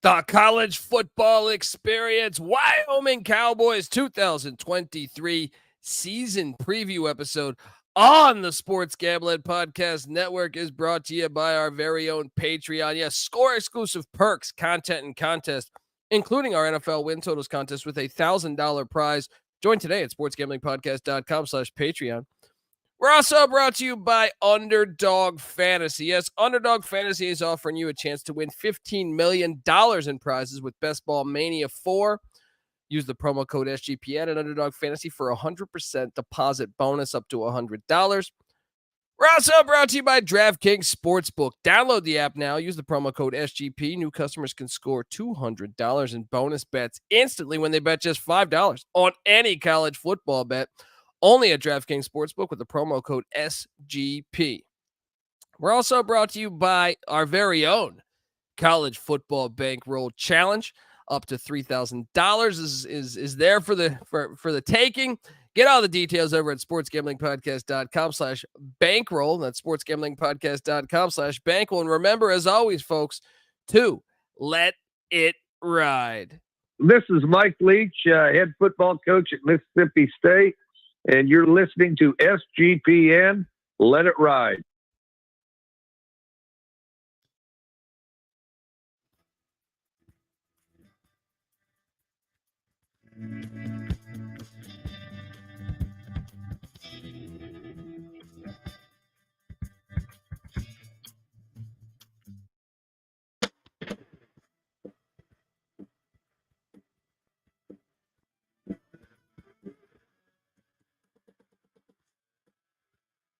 The college football experience, Wyoming Cowboys 2023 season preview episode on the Sports Gambling Podcast Network is brought to you by our very own Patreon. Yes, score exclusive perks, content, and contest, including our NFL win totals contest with a $1,000 prize. Join today at sportsgamblingpodcast.com/Patreon. We're also brought to you by Underdog Fantasy. Yes, Underdog Fantasy is offering you a chance to win $15 million in prizes with Best Ball Mania 4. Use the promo code SGPN at Underdog Fantasy for a 100% deposit bonus up to $100. We're also brought to you by DraftKings Sportsbook. Download the app now. Use the promo code SGP. New customers can score $200 in bonus bets instantly when they bet just $5 on any college football bet. Only at DraftKings Sportsbook with the promo code SGP. We're also brought to you by our very own College Football Bankroll Challenge. Up to $3,000 is there for the taking. Get all the details over at sportsgamblingpodcast.com/bankroll. That's sportsgamblingpodcast.com/bankroll. And remember, as always, folks, to let it ride. This is Mike Leach, head football coach at Mississippi State, and you're listening to SGPN. Let it ride.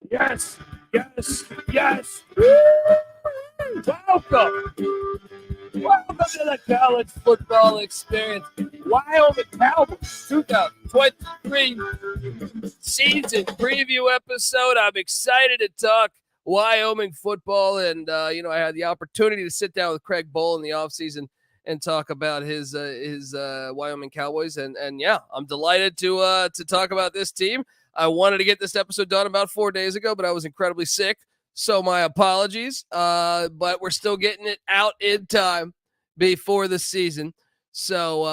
Yes, yes, yes. Woo! Welcome to the college football experience. Wyoming Cowboys 2023 season preview episode. I'm excited to talk Wyoming football, and I had the opportunity to sit down with Craig Bohl in the offseason and talk about his Wyoming Cowboys, and yeah, I'm delighted to talk about this team. I wanted to get this episode done about 4 days ago, but I was incredibly sick, so my apologies. But we're still getting it out in time before the season. So,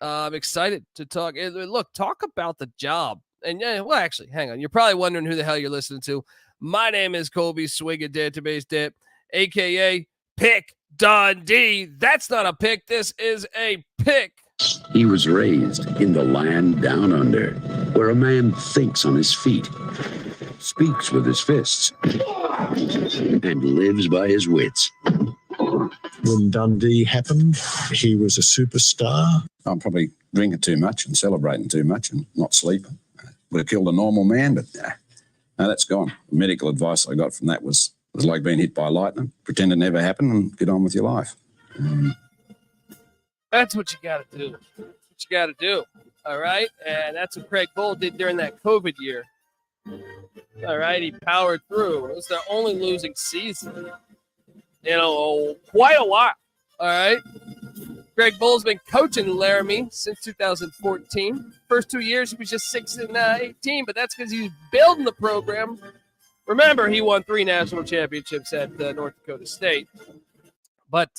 I'm excited to talk. Look, talk about the job. And, actually, hang on. You're probably wondering who the hell you're listening to. My name is Colby Swig at Database Dip, a.k.a. Pick Dundee. That's not a pick. This is a pick. He was raised in the land down under, where a man thinks on his feet, speaks with his fists, and lives by his wits. When Dundee happened, he was a superstar. I'm probably drinking too much and celebrating too much and not sleeping. Would have killed a normal man, but no, that's gone. The medical advice I got from that was like being hit by lightning. Pretend it never happened and get on with your life. That's what you got to do. That's what you got to do. All right. And that's what Craig Bohl did during that COVID year. All right. He powered through. It was their only losing season, quite a while. All right. Craig Bohl's been coaching Laramie since 2014. First 2 years, he was just 6-18, but that's because he was building the program. Remember, he won 3 national championships at North Dakota State. But,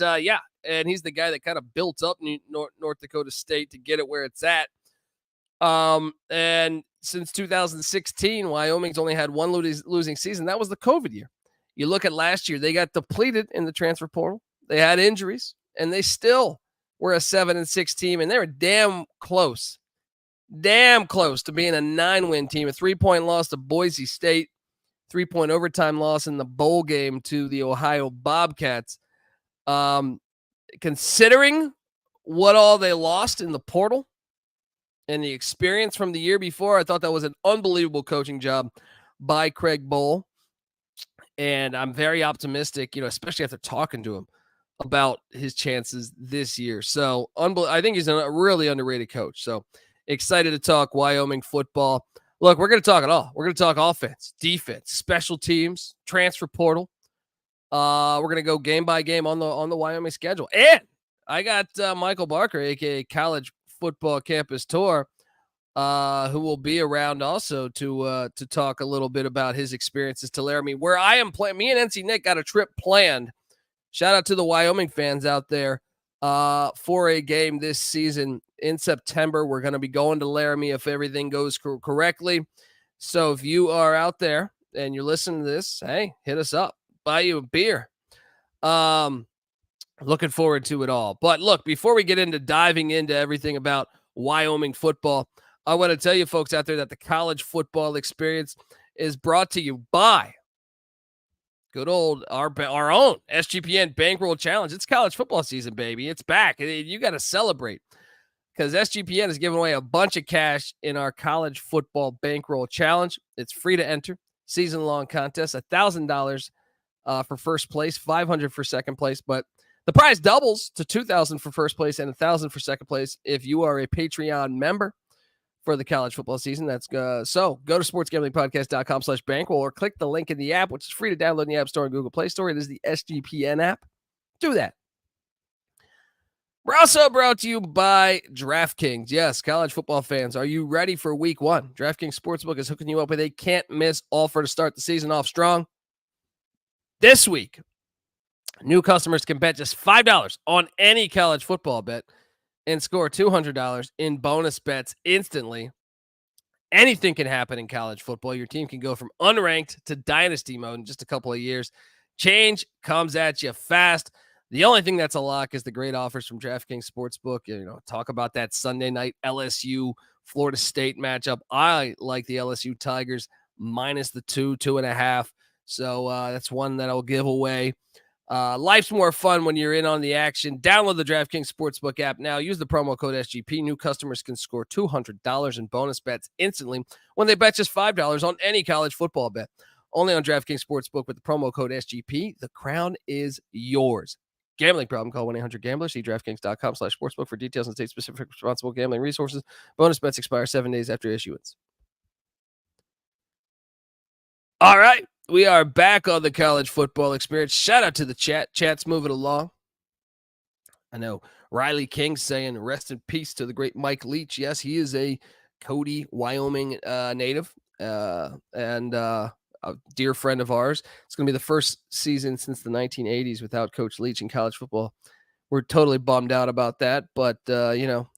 and he's the guy that kind of built up North Dakota State to get it where it's at. And since 2016, Wyoming's only had one losing season. That was the COVID year. You look at last year, they got depleted in the transfer portal. They had injuries, and they still were a 7-6 team, and they were damn close to being a 9-win team. A 3-point loss to Boise State, 3-point overtime loss in the bowl game to the Ohio Bobcats. Considering what all they lost in the portal and the experience from the year before, I thought that was an unbelievable coaching job by Craig Bohl. And I'm very optimistic, especially after talking to him about his chances this year. So I think he's a really underrated coach. So excited to talk Wyoming football. Look, we're going to talk it all. We're going to talk offense, defense, special teams, transfer portal. We're going to go game by game on the Wyoming schedule. And I got Michael Barker, a.k.a. College Football Campus Tour, who will be around also to talk a little bit about his experiences to Laramie, where I am playing. Me and NC Nick got a trip planned. Shout out to the Wyoming fans out there. for a game this season in September. We're going to be going to Laramie if everything goes correctly. So if you are out there and you're listening to this, hey, hit us up, buy you a beer. Looking forward to it all. But look, before we get into diving into everything about Wyoming football, I want to tell you folks out there that the college football experience is brought to you by good old our own SGPN Bankroll Challenge. It's college football season, baby. It's back. You got to celebrate because SGPN is giving away a bunch of cash in our college football Bankroll Challenge. It's free to enter. Season-long contest, $1,000 for first place, $500 for second place, but the prize doubles to $2,000 for first place and $1,000 for second place if you are a Patreon member for the college football season. That's so go to sportsgamblingpodcast.com/bankroll or click the link in the app, which is free to download in the App Store and Google Play Store. It is the SGPN app. Do that. We're also brought to you by DraftKings. Yes, college football fans, are you ready for week one? DraftKings Sportsbook is hooking you up with a can't-miss offer to start the season off strong. This week, new customers can bet just $5 on any college football bet and score $200 in bonus bets instantly. Anything can happen in college football. Your team can go from unranked to dynasty mode in just a couple of years. Change comes at you fast. The only thing that's a lock is the great offers from DraftKings Sportsbook. Talk about that Sunday night LSU Florida State matchup. I like the LSU Tigers minus the 2.5. So that's one that I'll give away. Life's more fun when you're in on the action. Download the DraftKings Sportsbook app now. Use the promo code SGP. New customers can score $200 in bonus bets instantly when they bet just $5 on any college football bet. Only on DraftKings Sportsbook with the promo code SGP. The crown is yours. Gambling problem? Call 1-800-GAMBLER. See DraftKings.com/sportsbook for details and state-specific responsible gambling resources. Bonus bets expire 7 days after issuance. All right. We are back on the college football experience. Shout out to the chat. Chat's moving along. I know Riley King saying rest in peace to the great Mike Leach. Yes, he is a Cody, Wyoming native and a dear friend of ours. It's going to be the first season since the 1980s without Coach Leach in college football. We're totally bummed out about that. But,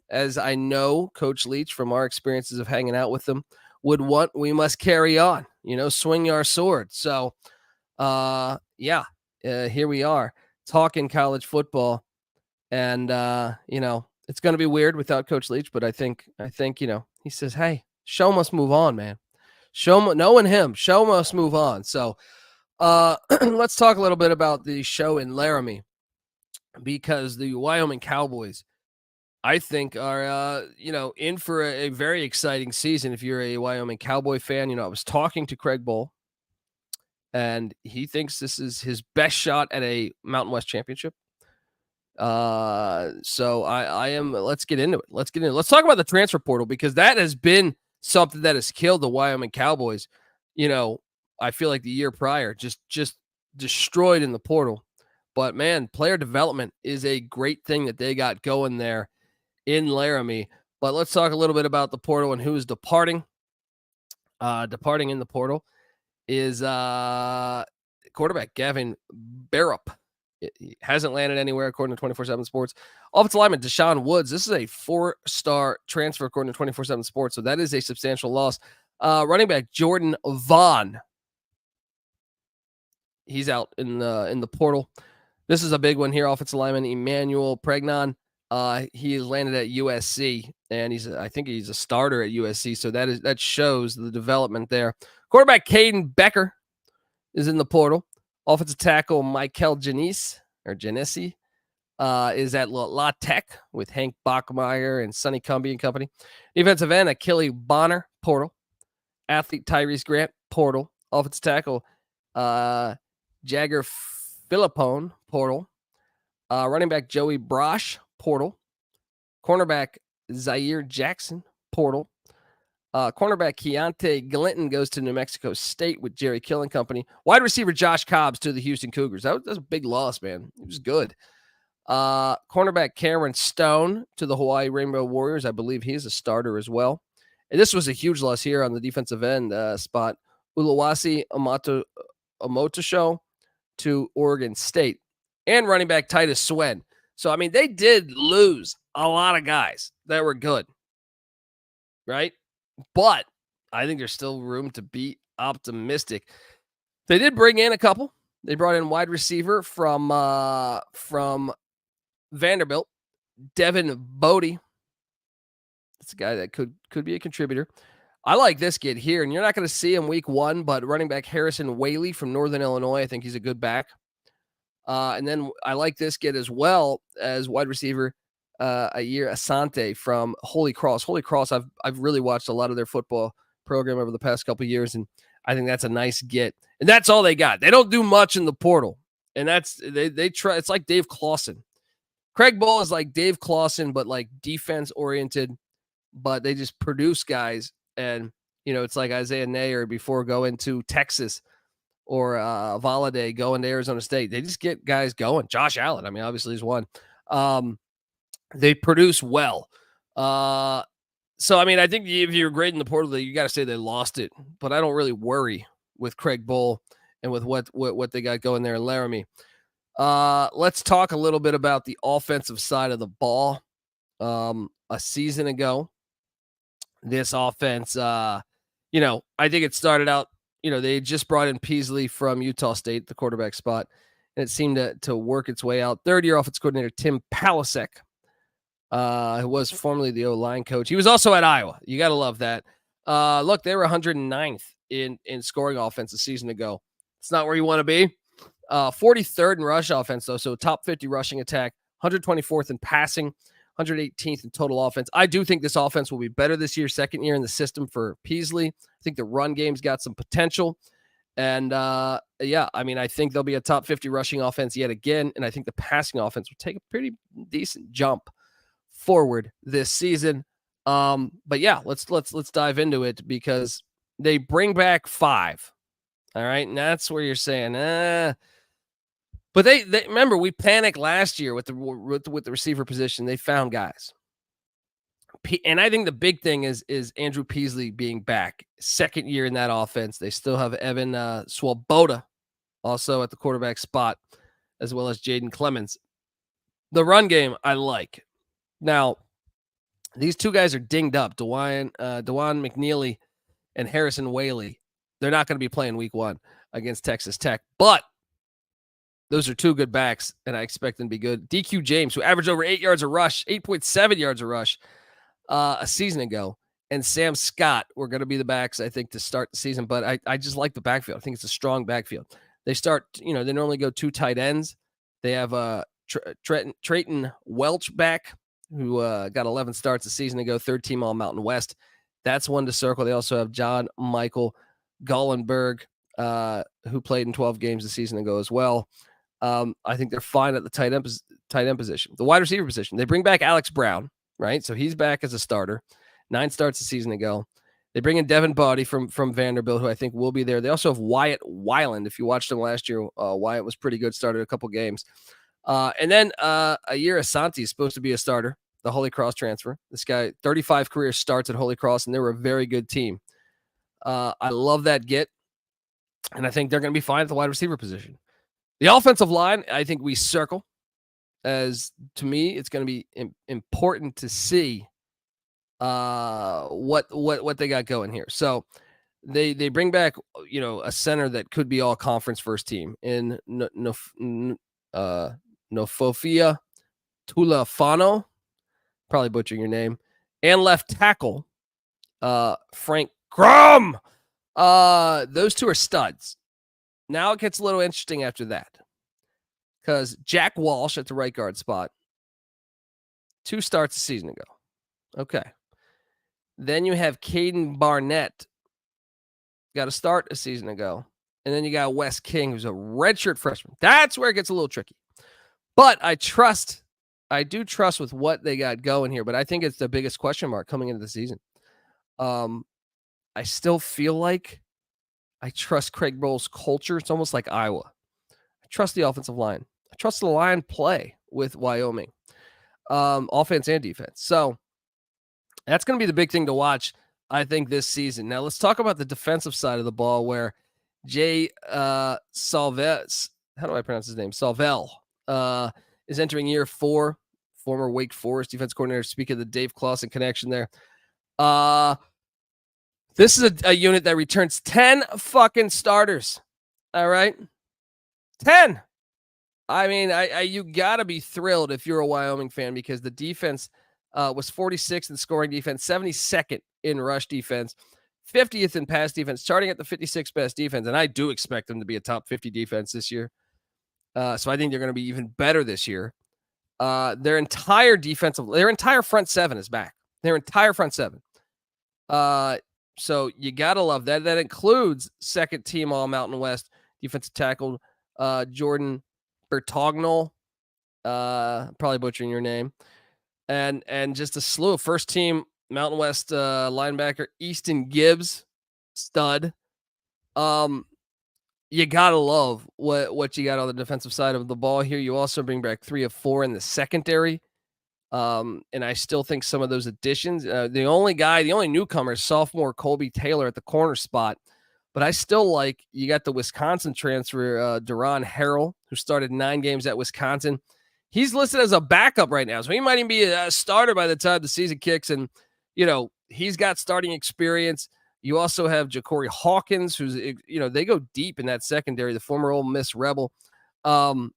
as I know Coach Leach from our experiences of hanging out with him would want, we must carry on, swing our sword. So, here we are talking college football. And, it's going to be weird without Coach Leach, but I think, he says, hey, show must move on, man. Knowing him, show must move on. So, let's talk a little bit about the show in Laramie, because the Wyoming Cowboys, I think, are, in for a very exciting season. If you're a Wyoming Cowboy fan, I was talking to Craig Bohl, and he thinks this is his best shot at a Mountain West championship. So I am, let's get into it. Let's talk about the transfer portal, because that has been something that has killed the Wyoming Cowboys. I feel like the year prior, just destroyed in the portal. But man, player development is a great thing that they got going there in Laramie. But let's talk a little bit about the portal and who's departing. Departing in the portal is quarterback Gavin Barrup. He hasn't landed anywhere, according to 24/7 Sports. Offensive lineman Deshaun Woods. This is a 4-star transfer, according to 24/7 Sports. So that is a substantial loss. Running back Jordan Vaughn. He's out in the portal. This is a big one here. Offensive lineman Emmanuel Pregnon. He landed at USC, and I think he's a starter at USC. So that shows the development there. Quarterback Caden Becker is in the portal. Offensive tackle Michael Genesi is at La Tech with Hank Bachmeyer and Sonny Cumby and company. Defensive end Achille Bonner, portal. Athlete Tyrese Grant, portal. Offensive tackle Jagger Philippone, portal. Running back Joey Brosh, portal. Cornerback Zaire Jackson, portal. Cornerback Keontae Glinton goes to New Mexico State with Jerry Kill and company. Wide receiver Josh Cobbs to the Houston Cougars. That was a big loss, man. It was good. Cornerback Cameron Stone to the Hawaii Rainbow Warriors. I believe he's a starter as well. And this was a huge loss here on the defensive end spot. Uluwasi Omotosho to Oregon State. And running back Titus Swen. So, I mean, they did lose a lot of guys that were good, right? But I think there's still room to be optimistic. They did bring in a couple. They brought in wide receiver from Vanderbilt, Devin Boddie. It's a guy that could be a contributor. I like this kid here, and you're not going to see him week 1, but running back Harrison Waylee from Northern Illinois, I think he's a good back. And then I like this kid as well as wide receiver, Air Asanta from Holy Cross. Holy Cross, I've really watched a lot of their football program over the past couple of years, and I think that's a nice get. And that's all they got. They don't do much in the portal, and that's they try. It's like Dave Clawson. Craig Bohl is like Dave Clawson, but like defense oriented. But they just produce guys, and it's like Isaiah Nayer before going to Texas, or Valladay going to Arizona State. They just get guys going. Josh Allen, I mean, obviously is one. They produce well. So, I mean, I think if you're grading the portal, you got to say they lost it. But I don't really worry with Craig Bohl and with what they got going there in Laramie. Let's talk a little bit about the offensive side of the ball. A season ago, this offense, I think it started out, they just brought in Peasley from Utah State, the quarterback spot, and it seemed to work its way out. Third-year offensive coordinator Tim Palasek, who was formerly the O-line coach. He was also at Iowa. You got to love that. Look, they were 109th in scoring offense a season ago. It's not where you want to be. 43rd in rush offense, though, so top 50 rushing attack, 124th in passing, 118th in total offense. I do think this offense will be better this year, second year in the system for Peasley. I think the run game's got some potential. And, I think they'll be a top 50 rushing offense yet again, and I think the passing offense will take a pretty decent jump forward this season. But yeah, let's dive into it, because they bring back 5. All right, and that's where you're saying, But they remember, we panicked last year with the receiver position. They found guys. And I think the big thing is Andrew Peasley being back. Second year in that offense. They still have Evan Swoboda also at the quarterback spot, as well as Jaden Clemens. The run game, I like. Now, these two guys are dinged up. Wyatt McNeely and Harrison Waylee. They're not going to be playing week 1 against Texas Tech. But those are two good backs, and I expect them to be good. D.Q. James, who averaged over 8 yards a rush, 8.7 yards a rush a season ago, and Sam Scott were going to be the backs, I think, to start the season. But I just like the backfield. I think it's a strong backfield. They start, they normally go 2 tight ends. They have Treyton Welch back, who got 11 starts a season ago, 3rd team All Mountain West. That's one to circle. They also have John Michael Gyllenborg, who played in 12 games a season ago as well. I think they're fine at the tight end position. The wide receiver position, they bring back Alex Brown, right? So he's back as a starter. 9 starts a season ago. They bring in Devin Boddie from Vanderbilt, who I think will be there. They also have Wyatt Wieland. If you watched him last year, Wyatt was pretty good, started a couple games. And then Air Asanta is supposed to be a starter, the Holy Cross transfer. This guy, 35 career starts at Holy Cross, and they were a very good team. I love that get, and I think they're going to be fine at the wide receiver position. The offensive line, I think we circle, as to me, it's going to be important to see what they got going here. So they bring back, a center that could be all conference first team in Nofofia Tulafano, probably butchering your name, and left tackle Frank Crum. Those two are studs. Now it gets a little interesting after that, because Jack Walsh at the right guard spot, 2 starts a season ago. Okay. Then you have Caden Barnett, got a start a season ago. And then you got Wes King, who's a redshirt freshman. That's where it gets a little tricky. But I do trust with what they got going here, but I think it's the biggest question mark coming into the season. I still feel like I trust Craig Bohl's culture. It's almost like Iowa. I trust the offensive line. I trust the line play with Wyoming, offense and defense. So that's going to be the big thing to watch, I think, this season. Now let's talk about the defensive side of the ball, where Jay Salves, how do I pronounce his name? Salvel, is is entering year 4. Former Wake Forest defense coordinator. Speaking of the Dave Clawson connection there. This is a unit that returns 10 fucking starters. All right. 10. I mean, you got to be thrilled if you're a Wyoming fan, because the defense was 46th in scoring defense, 72nd in rush defense, 50th in pass defense, starting at the 56th best defense. And I do expect them to be a top 50 defense this year. So I think they're going to be even better this year. Their entire front seven is back. Their entire front seven. So you got to love that. That includes second team All Mountain West defensive tackle Jordan Bertognol. Probably butchering your name. And just a slew of first team Mountain West linebacker Easton Gibbs, stud. You gotta love what you got on the defensive side of the ball here. You also bring back 3 of 4 in the secondary. And I still think some of those additions, the only newcomer is sophomore Colby Taylor at the corner spot. But I still like, you got the Wisconsin transfer, Duron Harrell, who started 9 games at Wisconsin. He's listed as a backup right now, so he might even be a starter by the time the season kicks. And, he's got starting experience. You also have Ja'Cory Hawkins, who's, they go deep in that secondary, the former Ole Miss Rebel. I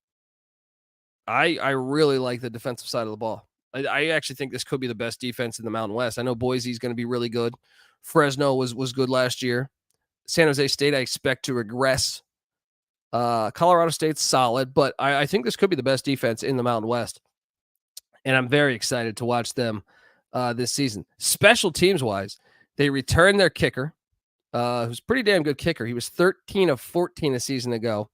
really like the defensive side of the ball. I actually think this could be the best defense in the Mountain West. I know Boise's going to be really good. Fresno was good last year. San Jose State, I expect to regress. Colorado State's solid, but I think this could be the best defense in the Mountain West. And I'm very excited to watch them this season. Special teams wise, they returned their kicker, who's a pretty damn good kicker. He was 13 of 14 a season ago,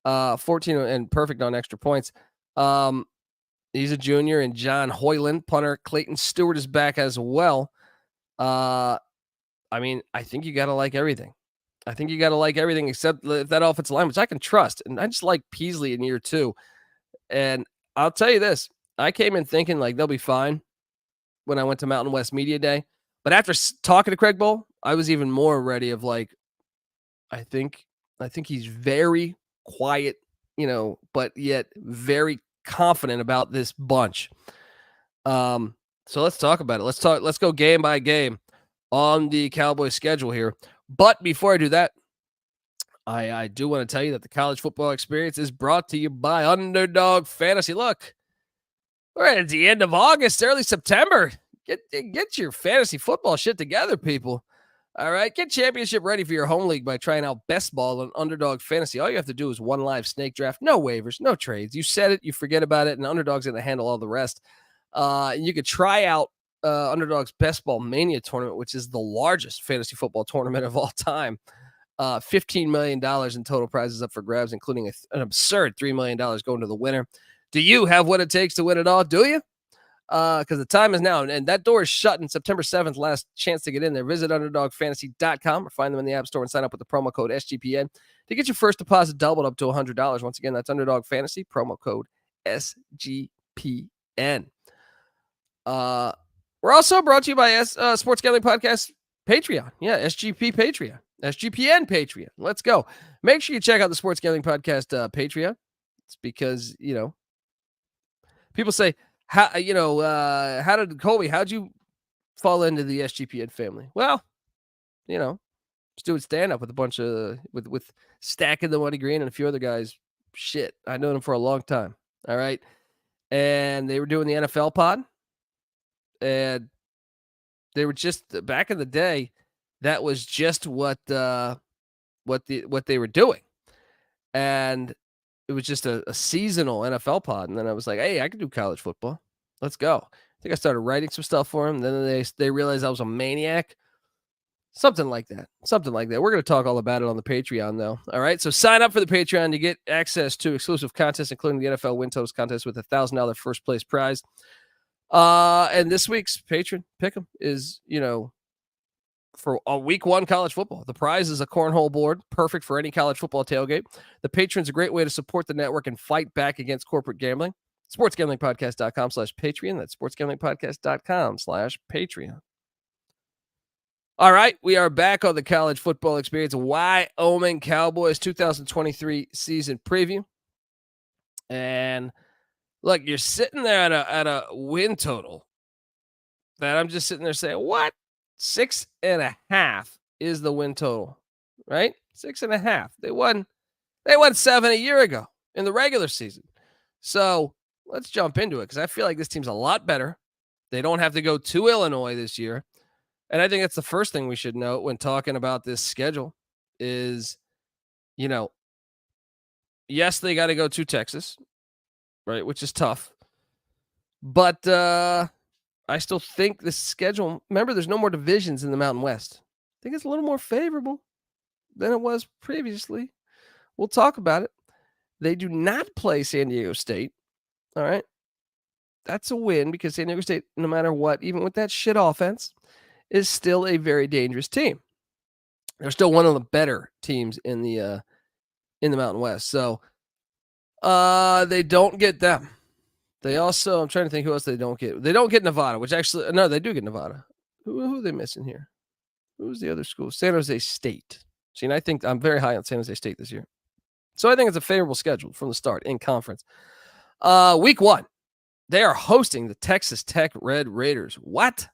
14 and perfect on extra points. He's a junior, and John Hoyland, punter Clayton Stewart is back as well. I think you got to like everything. I think you got to like everything except that offensive line, which I can trust. And I just like Peasley in year 2. And I'll tell you this, I came in thinking like they'll be fine when I went to Mountain West Media Day. But after talking to Craig Bohl, I was even more ready of like, I think he's very quiet, but yet very confident about this bunch. So let's talk about it. Let's go game by game on the Cowboys schedule here. But before I do that, I do want to tell you that the college football experience is brought to you by Underdog Fantasy. Look, we're at the end of August, early September. Get your fantasy football shit together, people. All right, get championship ready for your home league by trying out Best Ball on Underdog Fantasy. All you have to do is one live snake draft, no waivers, no trades. You set it, you forget about it, and Underdog's going to handle all the rest. You could try out Underdog's Best Ball Mania tournament, which is the largest fantasy football tournament of all time. $15 million in total prizes up for grabs, including an absurd $3 million going to the winner. Do you have what it takes to win it all? Do you? Because the time is now, and that door is shut on September 7th. Last chance to get in there. Visit UnderdogFantasy.com or find them in the App Store and sign up with the promo code SGPN to get your first deposit doubled up to $100. Once again, that's Underdog Fantasy, promo code SGPN. We're also brought to you by Sports Gambling Podcast Patreon. Yeah, SGP Patreon. SGPN Patreon. Let's go. Make sure you check out the Sports Gambling Podcast Patreon. It's because, people say, how'd you fall into the SGPN family? Well, just doing stand up with a bunch of, with Stacking the Money Green and a few other guys. Shit, I know them for a long time. All right. And they were doing the NFL pod. And they were just back in the day. That was just what they were doing, and it was just a seasonal NFL pod. And then I was like, hey, I can do college football. Let's go. I think I started writing some stuff for them. Then they realized I was a maniac. Something like that. We're going to talk all about it on the Patreon, though. All right. So sign up for the Patreon to get access to exclusive contests, including the NFL Win Totals contest with $1,000 first place prize. And this week's patron pick'em is, for a week 1 college football. The prize is a cornhole board, perfect for any college football tailgate. The patron's a great way to support the network and fight back against corporate gambling. SportsGamblingPodcast.com/Patreon. That's SportsGamblingPodcast.com/Patreon. All right, we are back on the college football experience. Wyoming Cowboys 2023 season preview. And Look, you're sitting there at a win total that I'm just sitting there saying, what? 6.5 is the win total, right? 6.5. They won 7 a year ago in the regular season. So let's jump into it because I feel like this team's a lot better. They don't have to go to Illinois this year. And I think that's the first thing we should note when talking about this schedule is, yes, they got to go to Texas, right, which is tough. But I still think the schedule, remember, there's no more divisions in the Mountain West. I think it's a little more favorable than it was previously. We'll talk about it. They do not play San Diego State. All right. That's a win because San Diego State, no matter what, even with that shit offense, is still a very dangerous team. They're still one of the better teams in the Mountain West. So they don't get them. They also, I'm trying to think who else they don't get. They don't get Nevada, which actually, no, they do get Nevada. Who are they missing here? Who's the other school? San Jose State. See, and I think I'm very high on San Jose State this year. So I think it's a favorable schedule from the start in conference. Week 1, they are hosting the Texas Tech Red Raiders. What?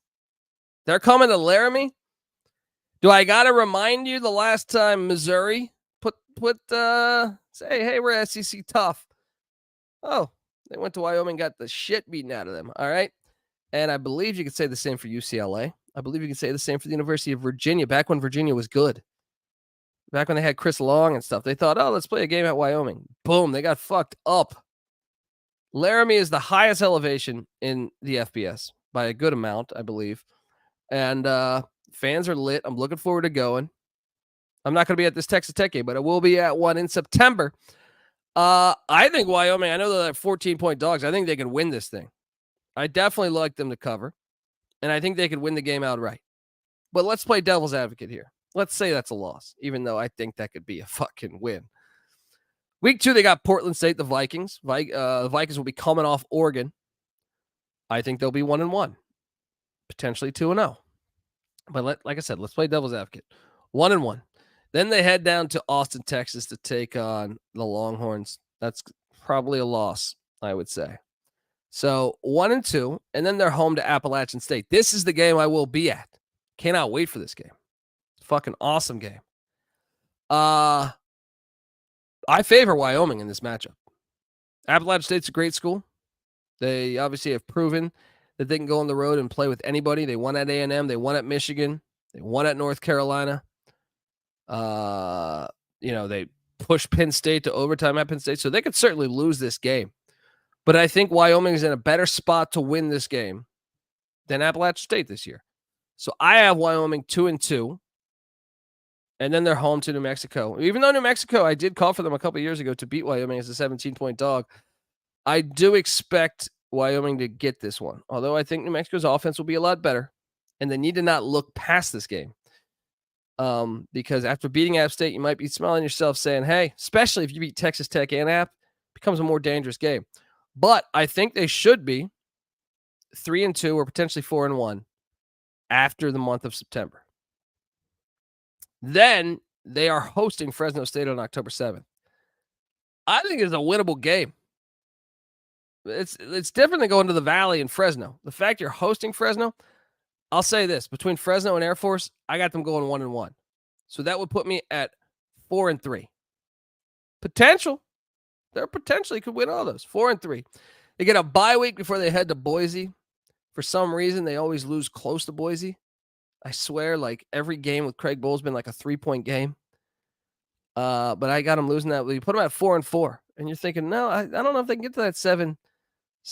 They're coming to Laramie? Do I got to remind you the last time Missouri say, hey, we're SEC tough. Oh, they went to Wyoming, got the shit beaten out of them. All right. And I believe you could say the same for UCLA. I believe you could say the same for the University of Virginia, back when Virginia was good. Back when they had Chris Long and stuff. They thought, oh, let's play a game at Wyoming. Boom, they got fucked up. Laramie is the highest elevation in the FBS by a good amount, I believe. And fans are lit. I'm looking forward to going. I'm not going to be at this Texas Tech game, but I will be at one in September. I think Wyoming, I know they're 14-point dogs. I think they can win this thing. I definitely like them to cover, and I think they could win the game outright. But let's play devil's advocate here. Let's say that's a loss, even though I think that could be a fucking win. Week 2, they got Portland State, the Vikings. The Vikings will be coming off Oregon. I think they'll be 1-1, potentially 2-0. But like I said, let's play devil's advocate. 1-1. Then they head down to Austin, Texas to take on the Longhorns. That's probably a loss, I would say. So 1-2, and then they're home to Appalachian State. This is the game I will be at. Cannot wait for this game. Fucking awesome game. I favor Wyoming in this matchup. Appalachian State's a great school. They obviously have proven that they can go on the road and play with anybody. They won at A&M. They won at Michigan. They won at North Carolina. They pushed Penn State to overtime at Penn State, so they could certainly lose this game. But I think Wyoming is in a better spot to win this game than Appalachian State this year. So I have Wyoming 2-2, and then they're home to New Mexico. Even though New Mexico, I did call for them a couple of years ago to beat Wyoming as a 17-point dog, I do expect Wyoming to get this one. Although I think New Mexico's offense will be a lot better, and they need to not look past this game. Because after beating App State, you might be smelling yourself saying, hey, especially if you beat Texas Tech and App, it becomes a more dangerous game. But I think they should be 3-2 or potentially 4-1 after the month of September. Then they are hosting Fresno State on October 7th. I think it's a winnable game. It's different than going to the Valley in Fresno. The fact you're hosting Fresno, I'll say this, between Fresno and Air Force, I got them going 1-1. So that would put me at 4-3. Potential. They potentially could win all those. 4-3. They get a bye week before they head to Boise. For some reason, they always lose close to Boise. I swear, like every game with Craig Bohl has been like a 3-point game. But I got them losing that. You put them at 4-4. And you're thinking, no, I don't know if they can get to that seven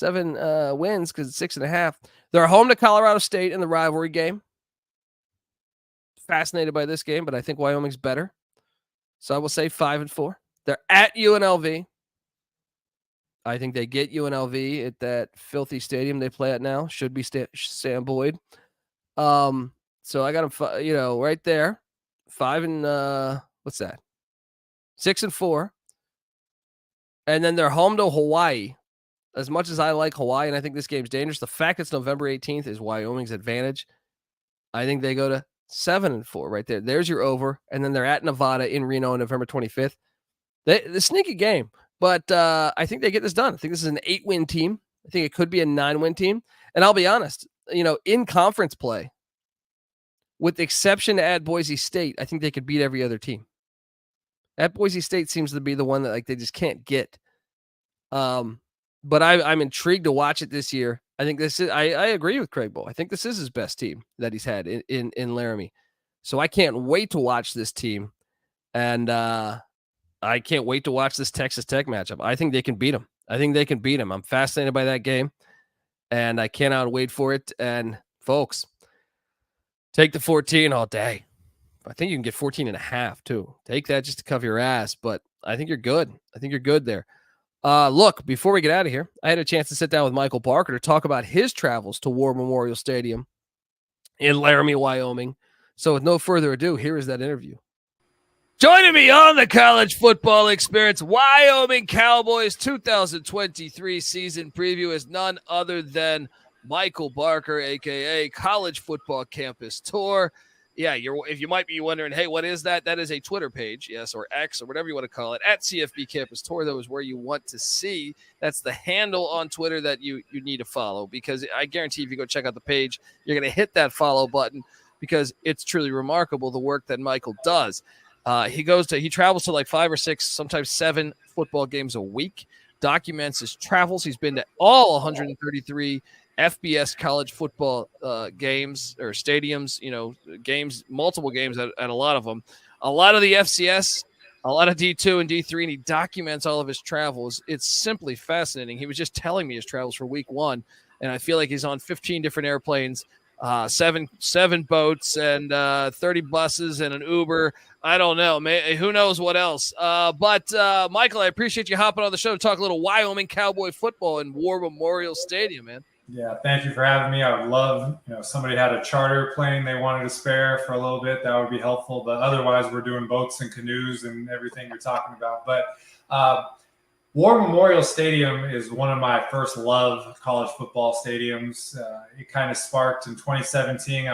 wins because it's 6.5. They're home to Colorado State in the rivalry game. Fascinated by this game, but I think Wyoming's better. So I will say 5-4. They're at UNLV. I think they get UNLV at that filthy stadium they play at now. Should be Sam Boyd. So I got them, right there. 6-4. And then they're home to Hawaii. As much as I like Hawaii, and I think this game's dangerous, the fact it's November 18th is Wyoming's advantage. I think they go to 7-4 right there. There's your over. And then they're at Nevada in Reno on November 25th. The sneaky game. But I think they get this done. I think this is an 8-win team. I think it could be a 9-win team. And I'll be honest, in conference play, with the exception to at Boise State, I think they could beat every other team. At Boise State seems to be the one that they just can't get. But I'm intrigued to watch it this year. I think this is. I agree with Craig Bohl. I think this is his best team that he's had in Laramie. So I can't wait to watch this team, and I can't wait to watch this Texas Tech matchup. I think they can beat them. I'm fascinated by that game, and I cannot wait for it. And folks, take the 14 all day. I think you can get 14.5 too. Take that just to cover your ass, but I think you're good. There. Look, before we get out of here, I had a chance to sit down with Michael Barker to talk about his travels to War Memorial Stadium in Laramie, Wyoming. So with no further ado, here is that interview. Joining me on the college football experience, Wyoming Cowboys 2023 season preview is none other than Michael Barker, a.k.a. College Football Campus Tour. Yeah, if you might be wondering, hey, what is that? That is a Twitter page, yes, or X, or whatever you want to call it, at CFB Campus Tour. That is where you want to see. That's the handle on Twitter that you need to follow, because I guarantee if you go check out the page, you're going to hit that follow button, because it's truly remarkable the work that Michael does. He travels to like 5 or 6, sometimes 7 football games a week, documents his travels. He's been to all 133 FBS college football games or stadiums, games, multiple games at a lot of them, a lot of the FCS, a lot of D2 and D3, and he documents all of his travels. It's simply fascinating. He was just telling me his travels for week 1, and I feel like he's on 15 different airplanes, 7 boats, and 30 buses and an Uber. I don't know, man. Who knows what else? But Michael, I appreciate you hopping on the show to talk a little Wyoming Cowboy football in War Memorial Stadium, man. Yeah, thank you for having me. I would love, if somebody had a charter plane they wanted to spare for a little bit, that would be helpful. But otherwise, we're doing boats and canoes and everything you're talking about. But War Memorial Stadium is one of my first love college football stadiums. It kind of sparked in 2017.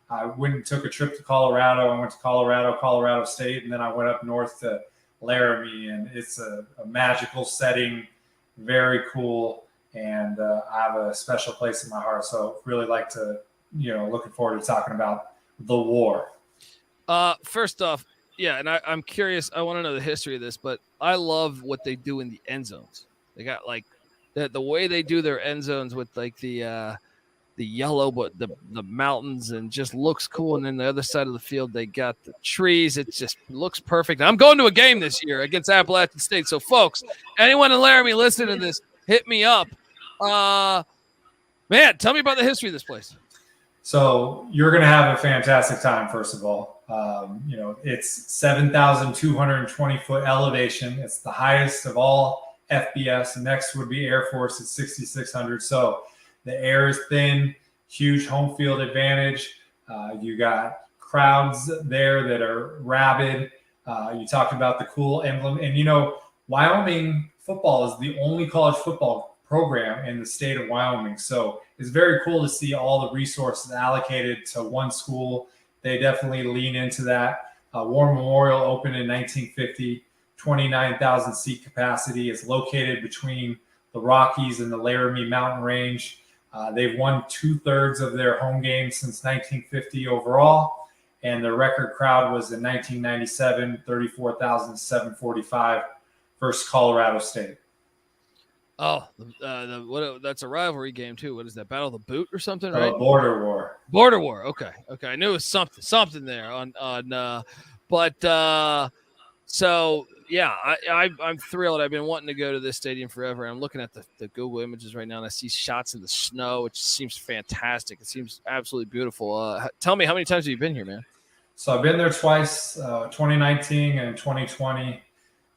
I went and took a trip to Colorado. I went to Colorado State, and then I went up north to Laramie. And it's a magical setting, very cool. And I have a special place in my heart. So really like to, looking forward to talking about the war. First off, yeah, and I'm curious. I want to know the history of this, but I love what they do in the end zones. They got like the way they do their end zones with like the yellow, but the mountains, and just looks cool. And then the other side of the field, they got the trees. It just looks perfect. I'm going to a game this year against Appalachian State. So folks, anyone in Laramie listening to this, hit me up. Man, tell me about the history of this place. So you're going to have a fantastic time, first of all. It's 7,220 foot elevation. It's the highest of all FBS. Next would be Air Force at 6,600. So the air is thin, huge home field advantage. You got crowds there that are rabid. You talked about the cool emblem. And, Wyoming football is the only college football program in the state of Wyoming. So it's very cool to see all the resources allocated to one school. They definitely lean into that. War Memorial opened in 1950, 29,000 seat capacity. It's located between the Rockies and the Laramie Mountain Range. They've won 2/3 of their home games since 1950 overall. And their record crowd was in 1997, 34,745 versus Colorado State. Oh, that's a rivalry game too. What is that? Battle of the Boot or something, right? Border War. Border War. Okay. I knew it was something there so yeah, I'm thrilled. I've been wanting to go to this stadium forever. I'm looking at the Google images right now, and I see shots in the snow, which seems fantastic. It seems absolutely beautiful. Tell me, how many times have you been here, man? So I've been there twice, 2019 and 2020.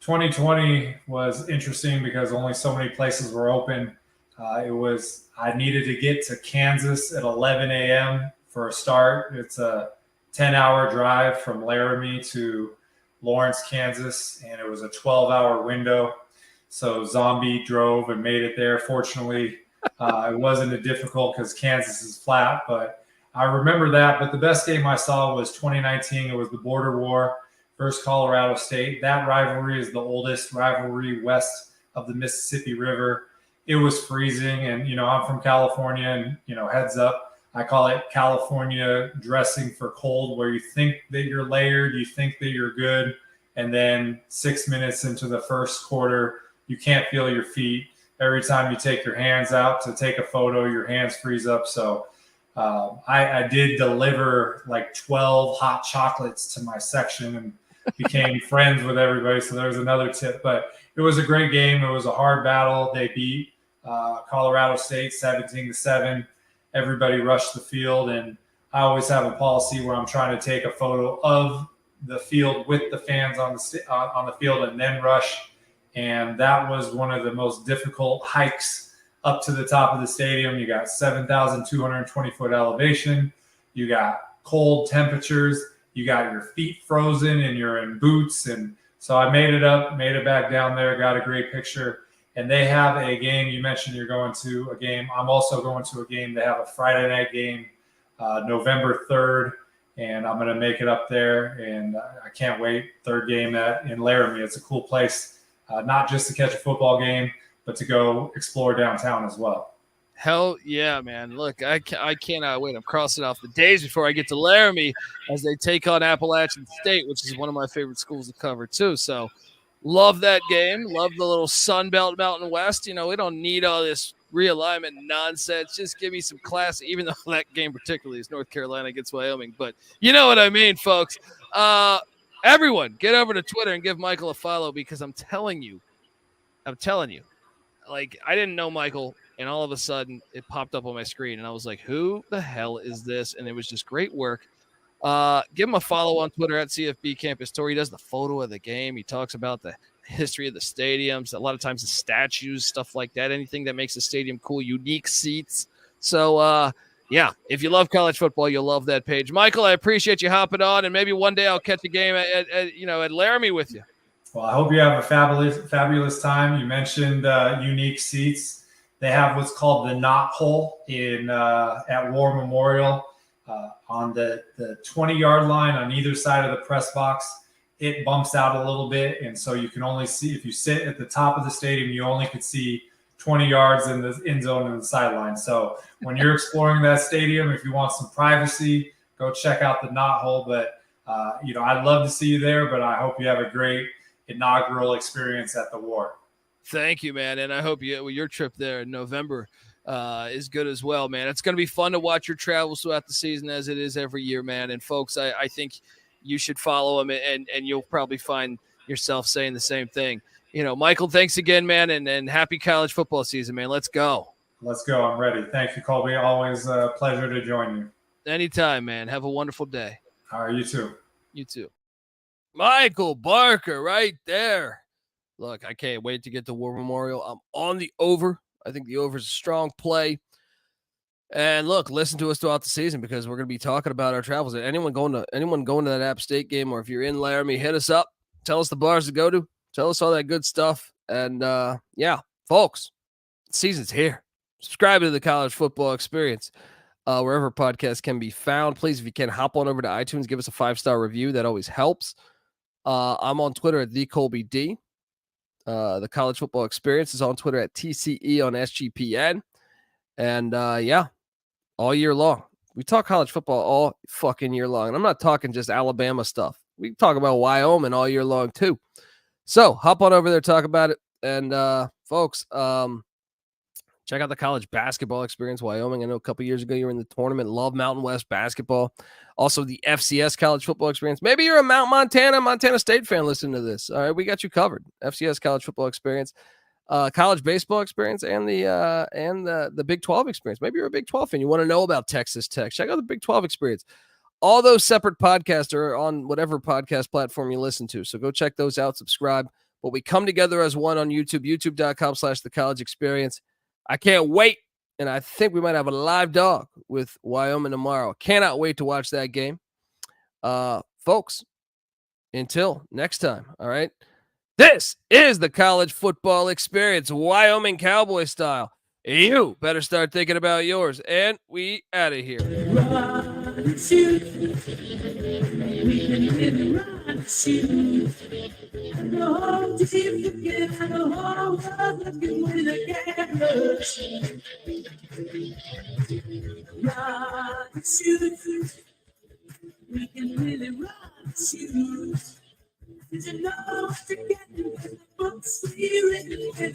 2020 was interesting because only so many places were open. I needed to get to Kansas at 11 a.m. for a start. It's a 10-hour drive from Laramie to Lawrence, Kansas, and it was a 12-hour window. So Zombie drove and made it there. Fortunately, it wasn't a difficult because Kansas is flat, but I remember that. But the best game I saw was 2019. It was the Border War versus Colorado State. That rivalry is the oldest rivalry west of the Mississippi River. It was freezing, and, I'm from California, and, heads up, I call it California dressing for cold, where you think that you're layered, you think that you're good, and then 6 minutes into the first quarter, you can't feel your feet. Every time you take your hands out to take a photo, your hands freeze up. So I did deliver like 12 hot chocolates to my section and became friends with everybody. So there's another tip. But it was a great game. It was a hard battle. They beat Colorado State 17-7. Everybody rushed the field. And I always have a policy where I'm trying to take a photo of the field with the fans on the field and then rush. And that was one of the most difficult hikes up to the top of the stadium. You got 7,220 foot elevation. You got cold temperatures. You got your feet frozen and you're in boots. And so I made it back down there, got a great picture. And they have a game. You mentioned you're going to a game. I'm also going to a game. They have a Friday night game, November 3rd. And I'm going to make it up there. And I can't wait. Third game in Laramie. It's a cool place. Not just to catch a football game, but to go explore downtown as well. Hell yeah, man. Look, I cannot wait. I'm crossing off the days before I get to Laramie as they take on Appalachian State, which is one of my favorite schools to cover too. So love that game. Love the little Sun Belt Mountain West. We don't need all this realignment nonsense. Just give me some class, even though that game particularly is North Carolina against Wyoming. But you know what I mean, folks. Everyone, get over to Twitter and give Michael a follow, because I'm telling you, like, I didn't know Michael, and all of a sudden it popped up on my screen, and I was like, who the hell is this? And it was just great work. Give him a follow on Twitter at CFB Campus Tour. He does the photo of the game. He talks about the history of the stadiums, a lot of times the statues, stuff like that, anything that makes the stadium cool, unique seats. So, yeah, if you love college football, you'll love that page. Michael, I appreciate you hopping on, and maybe one day I'll catch a game at Laramie with you. Well, I hope you have a fabulous time. You mentioned unique seats. They have what's called the knot hole at War Memorial on the 20-yard line on either side of the press box. It bumps out a little bit, and so you can only see, if you sit at the top of the stadium, you only could see 20 yards in the end zone and the sideline. So when you're exploring that stadium, if you want some privacy, go check out the knot hole. But, I'd love to see you there, but I hope you have a great inaugural experience at the War. Thank you, man. And I hope your trip there in November is good as well, man. It's going to be fun to watch your travels throughout the season, as it is every year, man. And folks, I think you should follow him, and you'll probably find yourself saying the same thing. Michael, thanks again, man, and happy college football season, man. Let's go. Let's go. I'm ready. Thank you, Colby. Always a pleasure to join you. Anytime, man. Have a wonderful day. All right, you too. You too. Michael Barker right there. Look, I can't wait to get to War Memorial. I'm on the over. I think the over is a strong play. And look, listen to us throughout the season, because we're going to be talking about our travels. Anyone going to that App State game, or if you're in Laramie, hit us up. Tell us the bars to go to. Tell us all that good stuff. And, yeah, folks, the season's here. Subscribe to the College Football Experience wherever podcasts can be found. Please, if you can, hop on over to iTunes. Give us a 5-star review. That always helps. I'm on Twitter at TheColbyD. The College Football Experience is on Twitter at TCE on SGPN. And, yeah, all year long. We talk college football all fucking year long. And I'm not talking just Alabama stuff. We talk about Wyoming all year long, too. So hop on over there, talk about it. And, folks, check out the College Basketball Experience, Wyoming. I know a couple years ago you were in the tournament. Love Mountain West basketball. Also, the FCS College Football Experience. Maybe you're a Montana State fan listening to this. All right, we got you covered. FCS College Football Experience, College Baseball Experience, and the Big 12 Experience. Maybe you're a Big 12 fan. You want to know about Texas Tech. Check out the Big 12 Experience. All those separate podcasts are on whatever podcast platform you listen to. So go check those out, subscribe. But we come together as one on YouTube, youtube.com/The College Experience. I can't wait. And I think we might have a live dog with Wyoming tomorrow. Cannot wait to watch that game. Folks, until next time, all right? This is the College Football Experience, Wyoming Cowboys style. You better start thinking about yours. And we out of here. Run, shoot. We can hit the run. shoes. No, if you get the whole world looking with a camera. Rock shoes. We can really rock shoes. Did you know what you're getting with the books we written?